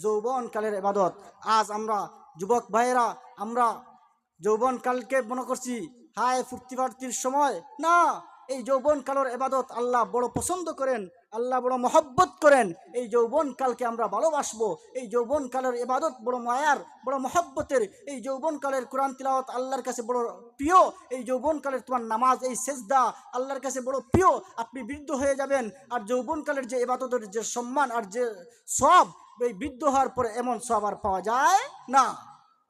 যৌবনকালের ইবাদত। আজ আমরা যুবক ভাইয়েরা আমরা যৌবনকালকে মনে করছি হায় ফুর্তি ফার্তির সময়। না, এই যৌবনকালের ইবাদত আল্লাহ বড় পছন্দ করেন, আল্লাহ বড় মহব্বত করেন। এই যৌবনকালকে আমরা ভালোবাসবো। এই যৌবনকালের ইবাদত বড় মায়ার, বড় মহব্বতের। এই যৌবনকালের কোরআন তিলাওয়াত আল্লাহর কাছে বড় প্রিয়। এই যৌবনকালের তোমার নামাজ, এই সেজদা আল্লাহর কাছে বড় প্রিয়। আপনি বৃদ্ধ হয়ে যাবেন, আর যৌবনকালের যে ইবাদতের যে সম্মান আর যে সওয়াব, এই বৃদ্ধ হওয়ার পরে এমন সওয়াব আর পাওয়া যায় না।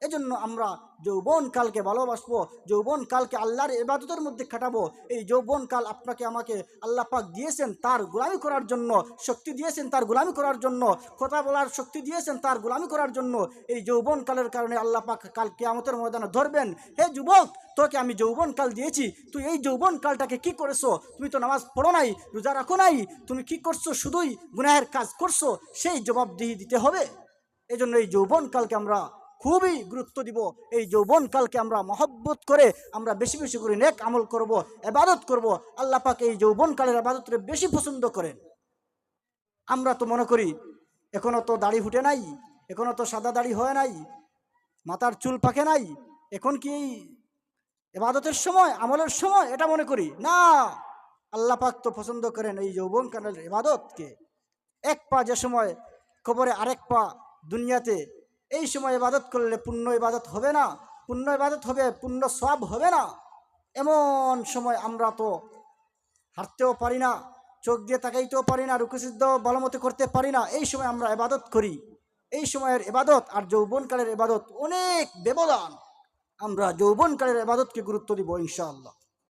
এজন্য আমরা যৌবনকালকে ভালোবাসবো, যৌবনকালকে আল্লাহর ইবাদতের মধ্যে কাটাবো। এই যৌবনকাল আপনাকে আমাকে আল্লাহ পাক দিয়েছেন তার গোলামি করার জন্য, শক্তি দিয়েছেন তার গোলামি করার জন্য, কথা বলার শক্তি দিয়েছেন তার গোলামি করার জন্য। এই যৌবনকালের কারণে আল্লাহ পাক কাল কিয়ামতের ময়দানে ধরবেন, হে যুবক, তোকে আমি যৌবনকাল দিয়েছি, তুই এই যৌবনকালটাকে কি করেছো? তুমি তো নামাজ পড়ো নাই, রোজা রাখো নাই, তুমি কি করছো? শুধুই গুনাহের কাজ করছো। সেই জবাবদিহি দিতে হবে। এজন্য এই যৌবনকালকে আমরা খুবই গুরুত্ব দিব। এই যৌবনকালকে আমরা মহব্বত করে আমরা বেশি বেশি করে নেক আমল করব, ইবাদত করব। আল্লাহ পাক এই যৌবনকালের ইবাদতকে বেশি পছন্দ করেন। আমরা তো মনে করি এখনো তো দাড়ি ফুটে নাই, এখনো তো সাদা দাড়ি হয় নাই, মাথার চুল পাকে নাই, এখন কি এই ইবাদতের সময়, আমলের সময়? এটা মনে করি না। আল্লাহ পাক তো পছন্দ করেন এই যৌবনকালের ইবাদতকে। এক পা যে সময় কবরে, আরেক পা দুনিয়াতে, এই সময় ইবাদত করলে পূর্ণ ইবাদত হবে না, পূর্ণ ইবাদত হবে, পূর্ণ সওয়াব হবে না। এমন সময় আমরা তো হাঁটতেও পারি না, চোখ দিয়ে তাকাইতেও পারি না, রুকু সিজদাও ভালো মতো করতে পারি না। এই সময় আমরা ইবাদত করি। এই সময়ের ইবাদত আর যৌবনকালের ইবাদত অনেক ব্যবধান। আমরা যৌবনকালের ইবাদতকে গুরুত্ব দিব ইনশাআল্লাহ।